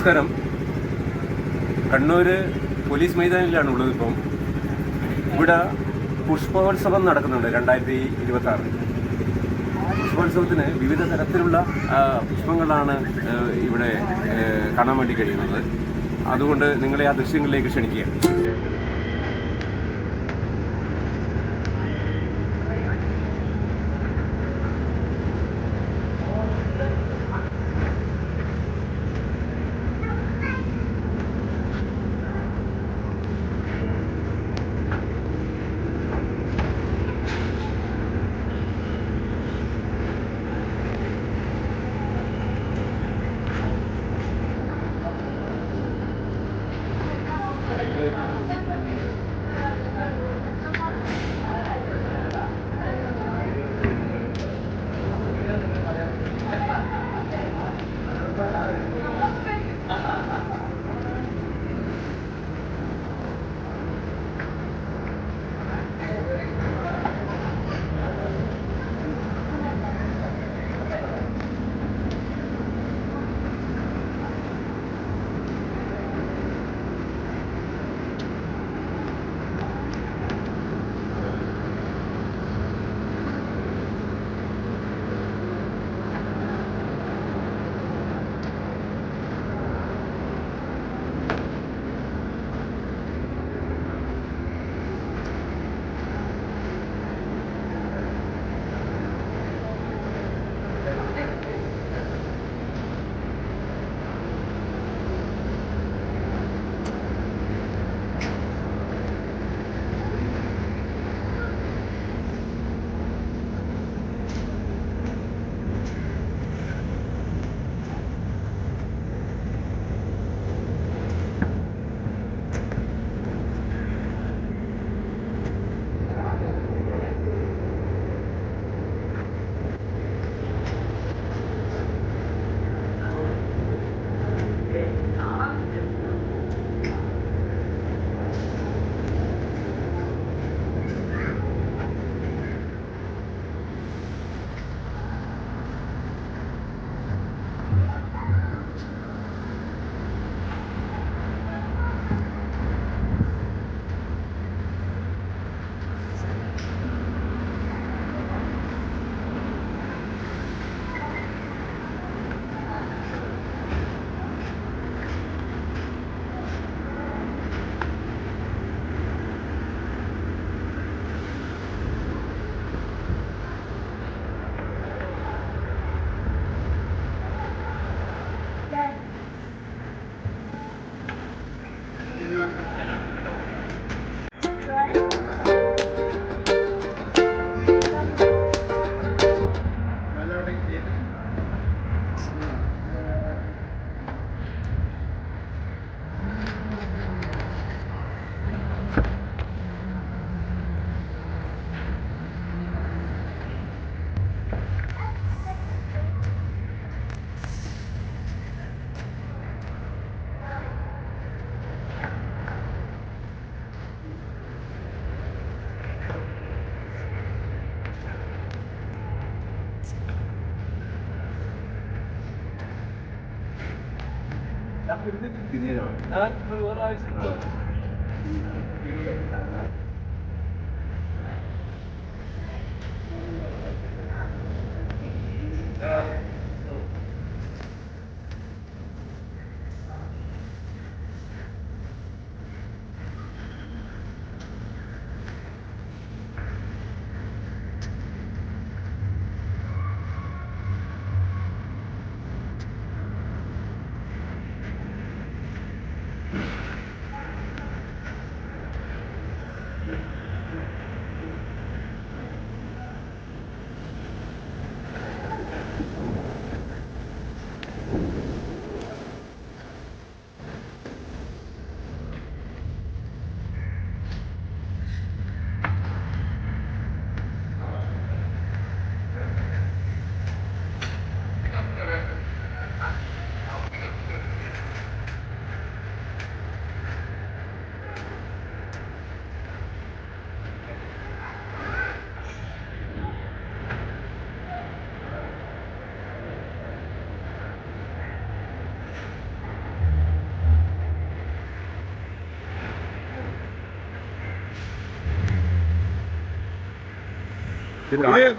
നമസ്കാരം. കണ്ണൂർ പോലീസ് മൈതാനിലാണ് ഉള്ളത്. ഇപ്പം ഇവിടെ പുഷ്പോത്സവം നടക്കുന്നുണ്ട്. 2026 പുഷ്പോത്സവത്തിന് വിവിധ തരത്തിലുള്ള പുഷ്പങ്ങളാണ് ഇവിടെ കാണാൻ വേണ്ടി കഴിയുന്നത്. അതുകൊണ്ട് നിങ്ങളെ ആ ദൃശ്യങ്ങളിലേക്ക് ക്ഷണിക്കുക.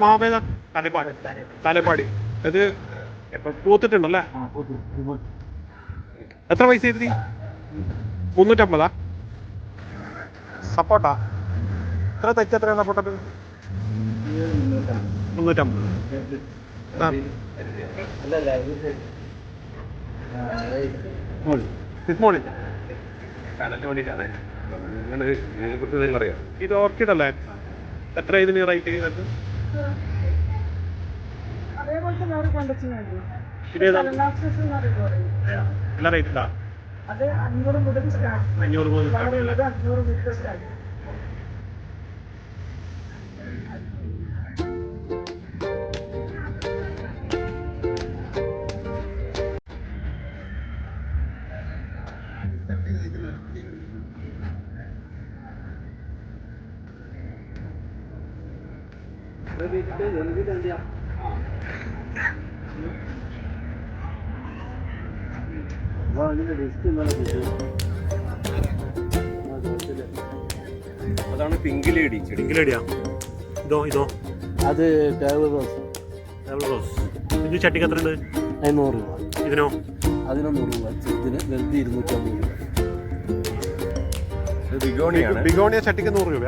മാവേദ തലപ്പാടി ഇത് പൂത്തിട്ടുണ്ടല്ലേ? എത്ര പൈസ എഴുതി? 350. സപ്പോട്ടാ എത്ര തെച്ച് എത്രയാണ് സപ്പോട്ട? 350. ഇത് ഓർക്കിഡ് അല്ലേ? എത്ര ഇതിന് റേറ്റ് ചെയ്യുന്നത്? എല്ലാ റേറ്റിലാ? 500 മുതൽ 500 സ്റ്റാർട്ട്. അതാണ് പിങ്ക് ലേഡി. പിങ്ക് ലേഡിയാ? ഇതോ അത് ടേബിൾ റോസ്. ഇത് ചട്ടിക്ക് എത്ര ഉണ്ട്? 500 രൂപ. ഇതിനോ? അതിന് 100 രൂപ. ചെറുതിന് വലുത് 250 രൂപ. ബിഗോണിയ ചട്ടിക്ക് 100 രൂപ.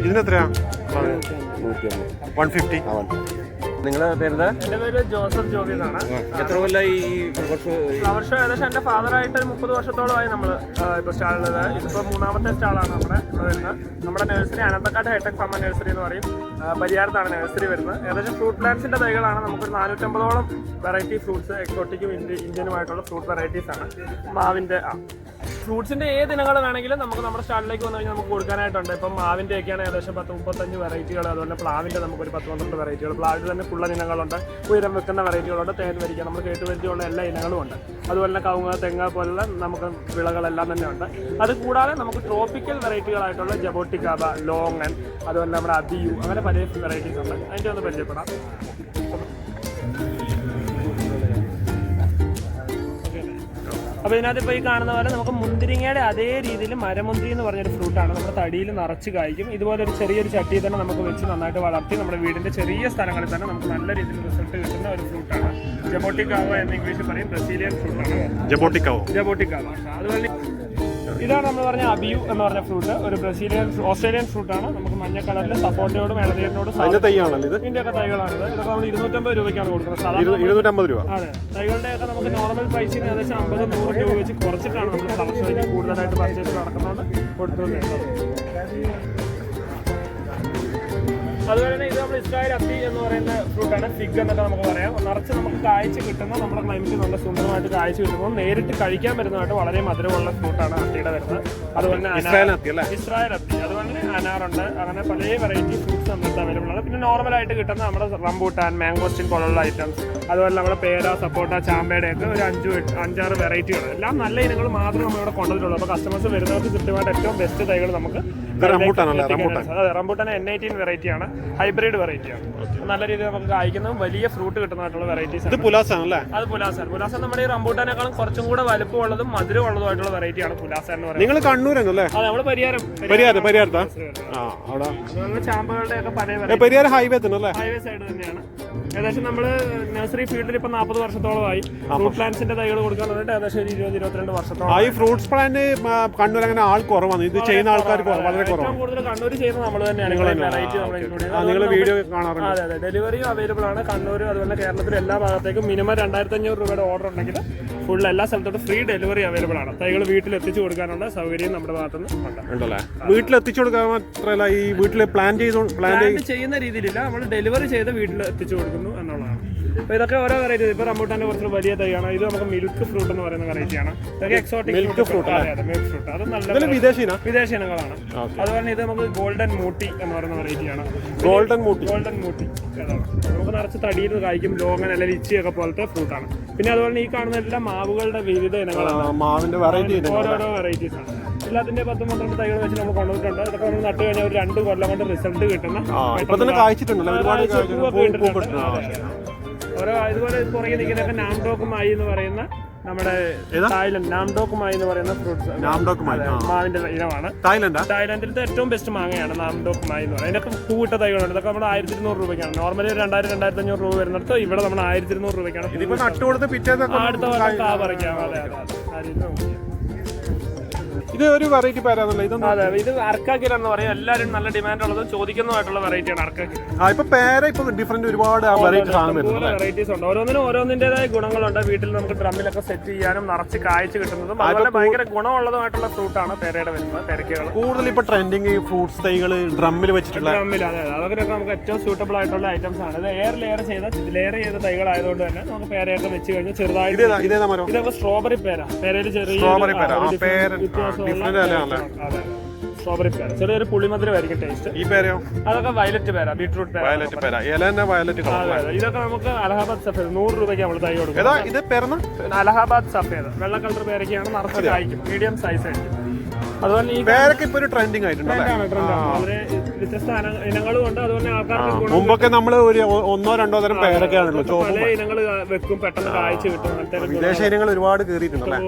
ഇതിനെത്രയാ? 150. നിങ്ങളുടെ പേരെന്താ? എൻ്റെ പേര് ജോസഫ് ജോബി എന്നാണ്. എത്ര കൊല്ലമായി ഈ ഫ്ലവർ ഷോ? ഏകദേശം എൻ്റെ ഫാദറായിട്ട് 30 വർഷത്തോളമായി നമ്മൾ ഇപ്പോൾ സ്റ്റാൾ ചെയ്തത്. ഇതിപ്പോൾ 3ാമത്തെ സ്റ്റാളാണ് നമ്മുടെ വരുന്നത്. നമ്മുടെ നഴ്സറി അനന്തക്കാട് ഹൈടെക് ഫാമ നഴ്സറി എന്ന് പറയും. പരിയാരത്താണ് നഴ്സറി വരുന്നത്. ഏകദേശം ഫ്രൂട്ട് പ്ലാന്റ്സിൻ്റെ തൈകളാണ്. നമുക്കൊരു 450ഓളം വെറൈറ്റി ഫ്രൂട്ട്സ്, എക്സോട്ടിക്കും ഇന്ത്യനുമായിട്ടുള്ള ഫ്രൂട്ട് വെറൈറ്റീസ് ആണ്. മാവിൻ്റെ ഫ്രൂട്ട്സിൻ്റെ ഏത് ഇനങ്ങൾ വേണമെങ്കിലും നമുക്ക് നമ്മുടെ സ്റ്റാളിലേക്ക് വന്നു കഴിഞ്ഞാൽ നമുക്ക് കൊടുക്കാനായിട്ടുണ്ട്. ഇപ്പം മാവിൻ്റെ ഒക്കെയാണ് ഏകദേശം 10-35 വെറൈറ്റികൾ. അതുപോലെ പ്ലാവിൻ്റെ നമുക്കൊരു 10-12 വെറൈറ്റികൾ. പ്ലാവിൽ തന്നെ ഫുള്ള ഇനങ്ങളുണ്ട്, ഉയരം വെക്കുന്ന വെറൈറ്റികളുണ്ട്, തേൻ വരിക, നമ്മൾ കേട്ടുവരുത്തിയുള്ള എല്ലാ ഇനങ്ങളും ഉണ്ട്. അതുപോലെ തന്നെ കവുങ്ങ്, തെങ്ങ് പോലുള്ള നമുക്ക് വിളകളെല്ലാം തന്നെ ഉണ്ട്. അത് കൂടാതെ നമുക്ക് ട്രോപ്പിക്കൽ വെറൈറ്റികളായിട്ടുള്ള ജബോട്ടിക്കാബ, ലോങ്ങൻ, അതുപോലെ നമ്മുടെ അബിയു, അങ്ങനെ പല വെറൈറ്റീസ് ഉണ്ട്. അതിൻ്റെ ഒന്ന് പരിചയപ്പെടാം. അപ്പോൾ ഇതിനകത്ത് ഇപ്പോൾ ഈ കാണുന്ന പോലെ നമുക്ക് മുന്തിരിങ്ങയുടെ അതേ രീതിയിൽ മരമുന്തിരി എന്ന് പറഞ്ഞൊരു ഫ്രൂട്ടാണ്. നമ്മുടെ തടിയിൽ നിറച്ച് കായ്ക്കും. ഇതുപോലെ ഒരു ചെറിയൊരു ചട്ടിയിൽ തന്നെ നമുക്ക് വെച്ച് നന്നായിട്ട് വളർത്തി നമ്മുടെ വീടിൻ്റെ ചെറിയ സ്ഥലങ്ങളിൽ തന്നെ നമുക്ക് നല്ല രീതിയിൽ റിസൾട്ട് കിട്ടുന്ന ഒരു ഫ്രൂട്ടാണ്. ജബോട്ടിക്കാവ എന്ന് ഇംഗ്ലീഷിൽ പറയും. ബ്രസീലിയൻ ഫ്രൂട്ടാണ് ജബോട്ടിക്കാവ. അതുപോലെ ഇതാണ് നമ്മൾ പറഞ്ഞ അബിയു എന്ന് പറഞ്ഞ ഫ്രൂട്ട്. ഒരു ഓസ്ട്രേലിയൻ ഫ്രൂട്ടാണ്. നമുക്ക് മഞ്ഞ കളറിൽ സപ്പോർട്ടയോടും ഇളനീരിനോടും ഇതിൻ്റെയൊക്കെ തൈകളാണിത്. ഇതൊക്കെ നമ്മൾ 250 രൂപയ്ക്കാണ് കൊടുക്കുന്നത്. സാധാരണ 250 രൂപ. അതെ, തൈകളുടെയൊക്കെ നമുക്ക് നോർമൽ പ്രൈസിന് ഏകദേശം 50-100 രൂപ വെച്ച് കുറച്ചിട്ടാണ് നമ്മൾ ഫ്ലവർ ഷോയ്ക്ക് കൂടുതലായിട്ട് പർച്ചേസ് നടക്കുന്നതുകൊണ്ട് കൊടുത്തുകൊണ്ടിരുന്നത്. അതുപോലെ തന്നെ ഇത് നമ്മൾ ഇസ്രായേൽ അത്തി എന്ന് പറയുന്ന ഫ്രൂട്ടാണ്. ഫിഗ് എന്നൊക്കെ നമുക്ക് പറയാം. നിറച്ച് നമുക്ക് കായ്ച്ച് കിട്ടുന്ന, നമ്മുടെ ക്ലൈമറ്റ് നല്ല സുന്ദരമായിട്ട് കായ്ച്ച് കിട്ടുമ്പോൾ നേരിട്ട് കഴിക്കാൻ വരുന്നതായിട്ട് വളരെ മധുരമുള്ള ഫ്രൂട്ടാണ് അത്തിയുടെ വരുന്നത്. അതുപോലെ തന്നെ ഇസ്രായേൽ അത്തി, അതുപോലെ തന്നെ അനാറുണ്ട്. അങ്ങനെ പല വെറൈറ്റി ഫ്രൂട്ട്സ് നമുക്ക് അവൈലബിൾ ആണ്. പിന്നെ നോർമലായിട്ട് കിട്ടുന്ന നമ്മുടെ റംബൂട്ടാൻ, മാംഗോസ്റ്റിൻ പോലുള്ള ഐറ്റംസ്, അതുപോലെ നമ്മുടെ പേര, സപ്പോട്ട, ചാമ്പയുടെ ഒക്കെ ഒരു 5-6 വെറൈറ്റികൾ, എല്ലാം നല്ല ഇനങ്ങൾ മാത്രമേ നമ്മളിവിടെ കൊണ്ടുവന്നിട്ടുള്ളൂ. അപ്പോൾ കസ്റ്റമേഴ്സ് വരുന്നവർക്ക് കൃത്യമായിട്ട് ഏറ്റവും ബെസ്റ്റ് തൈകൾ നമുക്ക് അതെ, റംബൂട്ടാൻ N18 വെറൈറ്റിയാണ്. ഹൈബ്രിഡ് വെറൈറ്റിയാണ്. നല്ല രീതിയിൽ നമുക്ക് കായ്ക്കുന്നതും വലിയ ഫ്രൂട്ട് കിട്ടുന്നതായിട്ടുള്ള വെറൈറ്റീസ്. അത് പുലാസാൻ നമ്മുടെ ഈ റംബൂട്ടാനേക്കാളും കുറച്ചും കൂടെ വലുപ്പമുള്ളതും മധുരമുള്ളതുമായിട്ടുള്ള വെറൈറ്റിയാണ് പുലാസാൻ എന്ന് പറയുന്നത്. നിങ്ങൾ കണ്ണൂരല്ലേ? അതെ, നമ്മൾ പരിയാരം ചാമ്പകളുടെ ഒക്കെ പരിയാരം ഹൈവേ സൈഡ് തന്നെയാണ്. ഏകദേശം നമ്മള് നഴ്സറി ഫീൽഡിൽ ഇപ്പൊ 40 വർഷത്തോളമായി. ഫ്രൂട്ട് പ്ലാന്റ്സിന്റെ തൈകൾ കൊടുക്കാൻ വേണ്ടിട്ട് ഏകദേശം 20-22 വർഷത്തോളം. ഈ ഫ്രൂട്ട്സ് പ്ലാന്റ് കണ്ണൂർ അങ്ങനെ ആൾ കുറവാണ്. ഇത് ചെയ്യുന്ന ആൾക്കാർ വളരെ ഏറ്റവും കൂടുതൽ കണ്ണൂർ ചെയ്യുന്നത് നമ്മൾ തന്നെയാണ്. വെറൈറ്റി നമ്മൾ വീഡിയോ കാണാറുണ്ട്. അതെ, ഡെലിവറിയും അവൈലബിൾ ആണ് കണ്ണൂർ. അതുപോലെ കേരളത്തിലെ എല്ലാ ഭാഗത്തേക്കും മിനിമം 2500 രൂപയുടെ ഓർഡർ ഉണ്ടെങ്കിൽ ഫുൾ എല്ലാ സ്ഥലത്തോട്ടും ഫ്രീ ഡെലിവറി അവൈലബിൾ ആണ്. തൈകൾ വീട്ടിൽ എത്തിച്ചു കൊടുക്കാനുള്ള സൗകര്യം നമ്മുടെ ഭാഗത്തുനിന്ന് ഉണ്ടല്ലേ? വീട്ടിൽ എത്തിച്ചു കൊടുക്കാൻ മാത്രമല്ല, ഈ വീട്ടിൽ പ്ലാൻ ചെയ്യുന്ന രീതിയിലില്ല, നമ്മൾ ഡെലിവറി ചെയ്ത് വീട്ടിൽ എത്തിച്ചു കൊടുക്കുന്നു എന്നുള്ളതാണ്. അപ്പോൾ ഇതൊക്കെ ഓരോ വെറൈറ്റി. ഇപ്പോൾ റംബൂട്ടാൻ്റെ കുറച്ച് വലിയ തൈയാണ്. ഇത് നമുക്ക് മിൽക്ക് ഫ്രൂട്ട് എന്ന് പറയുന്ന വെറൈറ്റിയാണ്. ഇതൊക്കെ എക്സോട്ടിക് മിൽക്ക് ഫ്രൂട്ട്. അത് നല്ല വിദേശ ഇനങ്ങളാണ്. അതുപോലെ ഇത് നമുക്ക് ഗോൾഡൻ മൂട്ടി എന്ന് പറയുന്ന വെറൈറ്റിയാണ്. ഗോൾഡൻ മൂട്ടി നമുക്ക് നിറച്ച് തടിയിൽ കായ്ക്കും. ലോങ്ങൻ അല്ലെങ്കിൽ ലിച്ചിയൊക്കെ പോലത്തെ ഫ്രൂട്ടാണ്. പിന്നെ അതുപോലെ ഈ കാണുന്ന എല്ലാ മാവുകളുടെ വിവിധ ഇനങ്ങളാണ്. ഓരോരോ വെറൈറ്റീസ് ആണ്. എല്ലാത്തിന്റെ 10-12 തൈകൾ വെച്ച് നമ്മൾ കൊണ്ടുവന്നിട്ടുണ്ട്. ഇതൊക്കെ നമ്മൾ നട്ട് കഴിഞ്ഞാൽ ഒരു 2 കൊല്ലം കൊണ്ട് റിസൾട്ട് കിട്ടുന്ന ഓരോ ഇതുപോലെ പുറകെ നിൽക്കുന്നതൊക്കെ നാംഡോക്കുമായി എന്ന് പറയുന്ന നമ്മുടെ ഏതാ? തായ്ലൻഡ് നാംഡോക്കുമായി എന്ന് പറയുന്ന ഫ്രൂട്ട്സ് നാംഡോക്കുമായി, മാവിന്റെ ഇനമാണ്. തായ്ലൻഡിലത്തെ ഏറ്റവും ബെസ്റ്റ് മാങ്ങയാണ് നാംഡോക്കുമായി എന്ന് പറയുന്നത്. ഇതിനൊക്കെ പൂവിട്ട തൈകളുണ്ട്. ഇതൊക്കെ നമ്മൾ 1200 രൂപയ്ക്കാണ്. നോർമലി 2000-2500 രൂപ വരുന്നിടത്ത് ഇവിടെ നമ്മൾ 1200 രൂപയ്ക്കാണ്. അടുത്ത വർഷം കാ പറിക്കാം. അതെ അതെ. ഇത് ഒരു വെറൈറ്റി പേരാണല്ലോ ഇതൊന്നും. അതെ, ഇത് അർക്കാക്കില എന്ന് പറയും. എല്ലാവരും നല്ല ഡിമാൻഡ് ഉള്ളതും ചോദിക്കുന്നതായിട്ടുള്ള വെറൈറ്റിയാണ് അർക്കാക്കില. ഇപ്പൊ പേര ഇപ്പൊ ഡിഫറെന്റ് ഒരുപാട് വെറൈറ്റീസ് ഉണ്ട്. ഓരോന്നിനും ഓരോന്നിന്റേതായ ഗുണങ്ങളുണ്ട്. വീട്ടിൽ നമുക്ക് ഡ്രമ്മിലൊക്കെ സെറ്റ് ചെയ്യാനും നിറച്ച് കായ്ച്ച് കിട്ടുന്നതും അതുപോലെ ഭയങ്കര ഗുണമുള്ളതുമായിട്ടുള്ള ഫ്രൂട്ടാണ് പേരയുടെ വരുന്നത്. പേരക്കകൾ കൂടുതൽ ഇപ്പൊ ട്രെൻഡിങ് ഫ്രൂട്ട്സ് തൈകൾ ഡ്രമ്മിൽ വെച്ചിട്ടുള്ള ഡ്രമ്മിൽ. അതെ, അതൊക്കെ നമുക്ക് ഏറ്റവും സൂട്ടബിൾ ആയിട്ടുള്ള ഐറ്റംസ് ആണ്. ഇത് ലെയർ ചെയ്ത തൈകളായതുകൊണ്ട് തന്നെ നമുക്ക് പേരയൊക്കെ വെച്ച് കഴിഞ്ഞാൽ ചെറുതായിട്ട് ഇതൊക്കെ സ്ട്രോബെറി പേരയിൽ ചെറിയ സ്ട്രോബെറി പേര ചെറിയൊരു പുളിമധുരമായിരിക്കും ടേസ്റ്റ്. ഈ പേരയോ? അതൊക്കെ വയലറ്റ് പേര, ബീട്രൂട്ട് പേര. ഇതൊക്കെ നമുക്ക് അലഹാബാദ് സഫേദ് 100 രൂപയ്ക്ക് നമ്മൾ തൈ കൊടുക്കും. അലഹാബാദ് സഫേദ് വെള്ള കളർ പേരൊക്കെയാണ്, നിറച്ച് കായ്ക്കും, മീഡിയം സൈസ് ആയിരിക്കും. അതുപോലെ ഈ ട്രെൻഡിങ് ആയിട്ടുണ്ട്. വളരെ വ്യത്യസ്ത ഇനങ്ങളും ഉണ്ട്. അതുപോലെ ആൾക്കാർക്ക് മുമ്പൊക്കെ നമ്മള് ഒരു 1-2 തരം പേരൊക്കെയാണല്ലോ പല ഇനങ്ങൾ വെക്കും, പെട്ടെന്ന് കായ്ച്ച് കിട്ടും. അങ്ങനത്തെ വിദേശ ഇനങ്ങൾ ഒരുപാട് കയറിയിട്ടുണ്ടല്ലേ.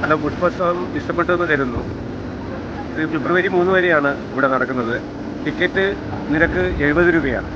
ഹലോ, പുഷ്പോത്സവം ഇഷ്ടപ്പെട്ടെന്ന് കരുതുന്നു. ഇത് ഫെബ്രുവരി 3 വരെയാണ് ഇവിടെ നടക്കുന്നത്. ടിക്കറ്റ് നിരക്ക് 70 രൂപയാണ്.